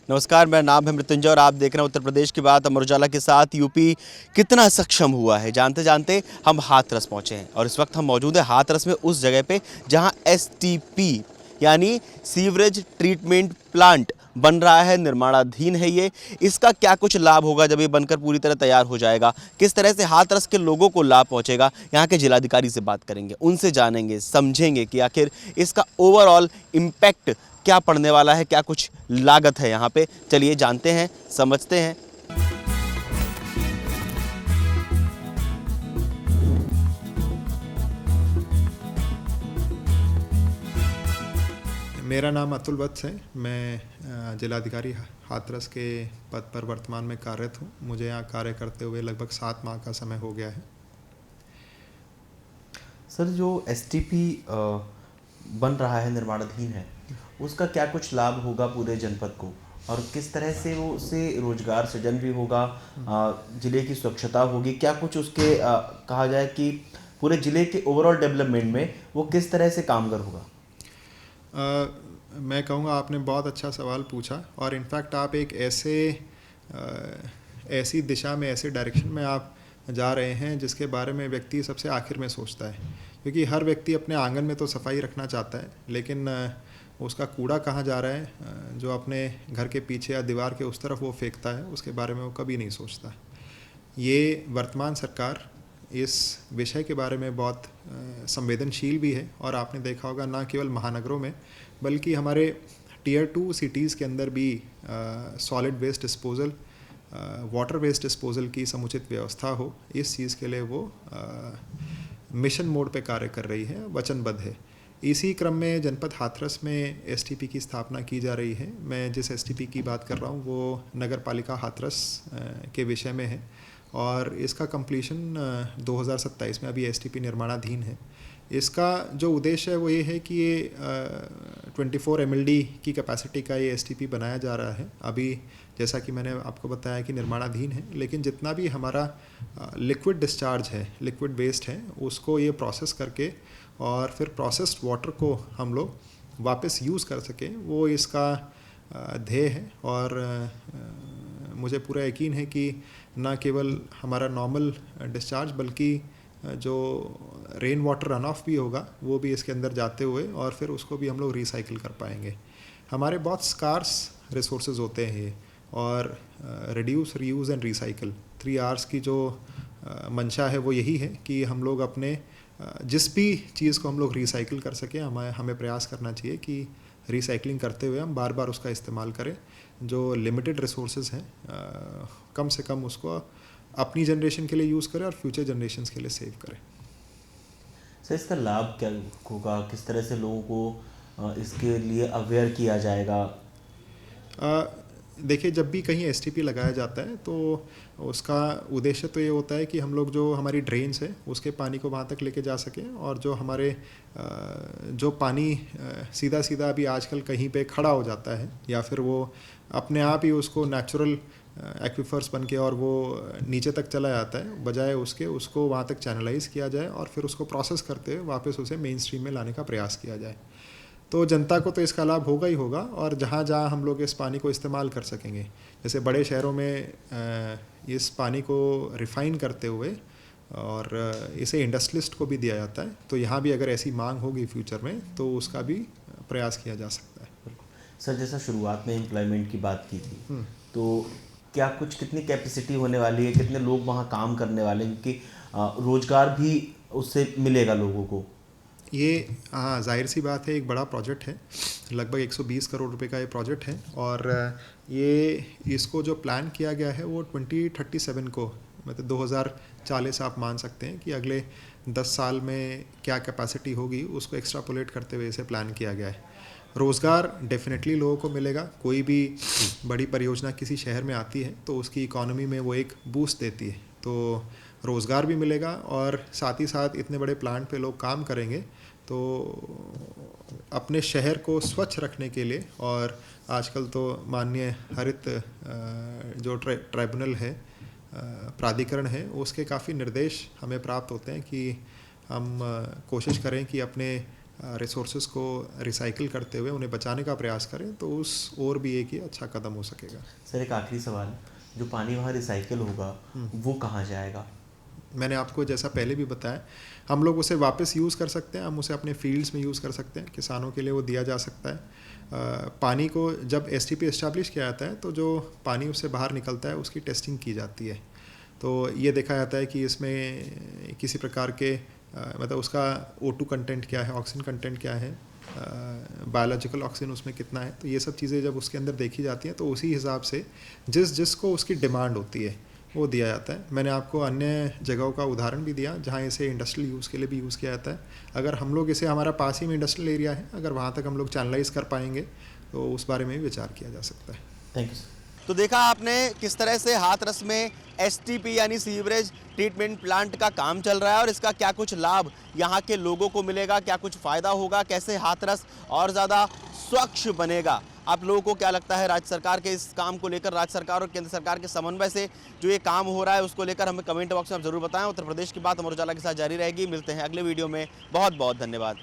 नमस्कार, मेरा नाम है मृत्युंजय और आप देख रहे हैं उत्तर प्रदेश की बात अमर उजाला के साथ। यूपी कितना सक्षम हुआ है जानते जानते हम हाथरस पहुंचे हैं और इस वक्त हम मौजूद हैं हाथरस में उस जगह पे जहां एसटीपी यानी सीवरेज ट्रीटमेंट प्लांट बन रहा है, निर्माणाधीन है ये। इसका क्या कुछ लाभ होगा जब ये बनकर पूरी तरह तैयार हो जाएगा, किस तरह से हाथरस के लोगों को लाभ पहुंचेगा, यहाँ के जिलाधिकारी से बात करेंगे, उनसे जानेंगे, समझेंगे कि आखिर इसका ओवरऑल इम्पैक्ट क्या पड़ने वाला है, क्या कुछ लागत है यहाँ पे। चलिए जानते हैं, समझते हैं। मेरा नाम अतुल वत्स है। मैं जिलाधिकारी हाथरस के पद पर वर्तमान में कार्यरत हूँ। मुझे यहाँ कार्य करते हुए लगभग 7 माह का समय हो गया है। सर, जो एसटीपी बन रहा है, निर्माणाधीन है, उसका क्या कुछ लाभ होगा पूरे जनपद को और किस तरह से वो उससे रोजगार सृजन भी होगा, जिले की स्वच्छता होगी, क्या कुछ उसके कहा जाए कि पूरे जिले के ओवरऑल डेवलपमेंट में वो किस तरह से कामगर होगा? मैं कहूँगा आपने बहुत अच्छा सवाल पूछा और इनफैक्ट आप एक ऐसी दिशा में, ऐसे डायरेक्शन में आप जा रहे हैं जिसके बारे में व्यक्ति सबसे आखिर में सोचता है। क्योंकि हर व्यक्ति अपने आंगन में तो सफाई रखना चाहता है, लेकिन उसका कूड़ा कहाँ जा रहा है, जो अपने घर के पीछे या दीवार के उस तरफ वो फेंकता है, उसके बारे में वो कभी नहीं सोचता। ये वर्तमान सरकार इस विषय के बारे में बहुत संवेदनशील भी है और आपने देखा होगा ना केवल महानगरों में बल्कि हमारे टीयर 2 सिटीज़ के अंदर भी solid waste disposal, water waste disposal की समुचित व्यवस्था हो, इस चीज़ के लिए वो मिशन मोड पे कार्य कर रही है, वचनबद्ध है। इसी क्रम में जनपद हाथरस में एसटीपी की स्थापना की जा रही है। मैं जिस एसटीपी की बात कर रहा हूँ वो नगर पालिका हाथरस के विषय में है और इसका कंप्लीशन 2027 में अभी एसटीपी निर्माणाधीन है। इसका जो उद्देश्य है वो ये है कि ये 24 एमएलडी की कैपेसिटी का ये एसटीपी बनाया जा रहा है। अभी जैसा कि मैंने आपको बताया कि निर्माणाधीन है, लेकिन जितना भी हमारा लिक्विड डिस्चार्ज है, लिक्विड वेस्ट है, उसको ये प्रोसेस करके और फिर प्रोसेस्ड वाटर को हम लोग वापस यूज़ कर सकें, वो इसका ध्येय है। और मुझे पूरा यकीन है कि ना केवल हमारा नॉर्मल डिस्चार्ज बल्कि जो रेन वाटर रन ऑफ भी होगा वो भी इसके अंदर जाते हुए और फिर उसको भी हम लोग रिसाइकिल कर पाएंगे। हमारे बहुत स्कार्स रिसोर्सेज होते हैं ये, और reduce, reuse and recycle 3 R's की जो मंशा है वो यही है कि हम लोग अपने जिस भी चीज़ को हम लोग रिसाइकिल कर सकें, हमें प्रयास करना चाहिए कि रिसाइकलिंग करते हुए हम बार बार उसका इस्तेमाल करें। जो लिमिटेड रिसोर्सेज हैं कम से कम उसको अपनी जनरेशन के लिए यूज़ करें और फ्यूचर जनरेशन्स के लिए सेव करें। सर, इसका लाभ क्या होगा, किस तरह से लोगों को इसके लिए अवेयर किया जाएगा? देखिए, जब भी कहीं एसटीपी लगाया जाता है तो उसका उद्देश्य तो ये होता है कि हम लोग जो हमारी ड्रेन्स है उसके पानी को वहाँ तक लेके जा सकें, और जो हमारे जो पानी सीधा सीधा अभी आजकल कहीं पे खड़ा हो जाता है या फिर वो अपने आप ही उसको नेचुरल एक्विफर्स बन के और वो नीचे तक चला जाता है, बजाय उसके उसको वहाँ तक चैनलाइज किया जाए और फिर उसको प्रोसेस करते हुए वापस उसे मेन स्ट्रीम में लाने का प्रयास किया जाए। तो जनता को तो इसका लाभ होगा ही होगा, और जहाँ जहाँ हम लोग इस पानी को इस्तेमाल कर सकेंगे, जैसे बड़े शहरों में इस पानी को रिफ़ाइन करते हुए और इसे इंडस्ट्रियलिस्ट को भी दिया जाता है, तो यहाँ भी अगर ऐसी मांग होगी फ्यूचर में तो उसका भी प्रयास किया जा सकता है। सर, जैसा शुरुआत में एम्प्लॉयमेंट की बात की थी, तो क्या कुछ, कितनी कैपेसिटी होने वाली है, कितने लोग वहाँ काम करने वाले हैं, क्योंकि रोजगार भी उससे मिलेगा लोगों को? ये हाँ, जाहिर सी बात है, एक बड़ा प्रोजेक्ट है, लगभग 120 करोड़ रुपए का ये प्रोजेक्ट है। और ये इसको जो प्लान किया गया है वो 2037 को, मतलब 2040 आप मान सकते हैं कि अगले 10 साल में क्या कैपेसिटी होगी उसको एक्स्ट्रापोलेट करते हुए इसे प्लान किया गया है। रोज़गार डेफिनेटली लोगों को मिलेगा। कोई भी बड़ी परियोजना किसी शहर में आती है तो उसकी इकोनॉमी में वो एक बूस्ट देती है, तो रोज़गार भी मिलेगा और साथ ही साथ इतने बड़े प्लांट पे लोग काम करेंगे तो अपने शहर को स्वच्छ रखने के लिए, और आजकल तो माननीय हरित जो ट्राइब्यूनल है, प्राधिकरण है, उसके काफ़ी निर्देश हमें प्राप्त होते हैं कि हम कोशिश करें कि अपने रिसोर्सेज को रिसाइकिल करते हुए उन्हें बचाने का प्रयास करें तो उस और भी एक ही अच्छा कदम हो सकेगा। सर एक आखिरी सवाल, जो पानी वहाँ रिसाइकिल होगा वो कहाँ जाएगा? मैंने आपको जैसा पहले भी बताया, हम लोग उसे वापस यूज़ कर सकते हैं, हम उसे अपने फील्ड्स में यूज़ कर सकते हैं, किसानों के लिए वो दिया जा सकता है। पानी को जब एसटीपी एस्टैब्लिश किया जाता है तो जो पानी उससे बाहर निकलता है उसकी टेस्टिंग की जाती है। तो ये देखा जाता है कि इसमें किसी प्रकार के मतलब उसका O2 कंटेंट क्या है, ऑक्सीजन कंटेंट क्या है, बायोलॉजिकल ऑक्सीजन उसमें कितना है। तो ये सब चीज़ें जब उसके अंदर देखी जाती हैं तो उसी हिसाब से जिसको उसकी डिमांड होती है वो दिया जाता है। मैंने आपको अन्य जगहों का उदाहरण भी दिया जहाँ इसे इंडस्ट्रियल यूज़ के लिए भी यूज़ किया जाता है। अगर हम लोग इसे, हमारा पास ही में इंडस्ट्रियल एरिया है, अगर वहाँ तक हम लोग चैनलाइज कर पाएंगे तो उस बारे में भी विचार किया जा सकता है। Thank you sir. तो देखा आपने किस तरह से हाथरस में एसटीपी यानी सीवरेज ट्रीटमेंट प्लांट का काम चल रहा है और इसका क्या कुछ लाभ यहाँ के लोगों को मिलेगा, क्या कुछ फ़ायदा होगा, कैसे हाथरस और ज़्यादा स्वच्छ बनेगा। आप लोगों को क्या लगता है राज्य सरकार के इस काम को लेकर, राज्य सरकार और केंद्र सरकार के समन्वय से जो ये काम हो रहा है उसको लेकर हमें कमेंट बॉक्स में आप ज़रूर बताएं। उत्तर प्रदेश की बात अमर उजाला के साथ जारी रहेगी। मिलते हैं अगले वीडियो में। बहुत बहुत धन्यवाद।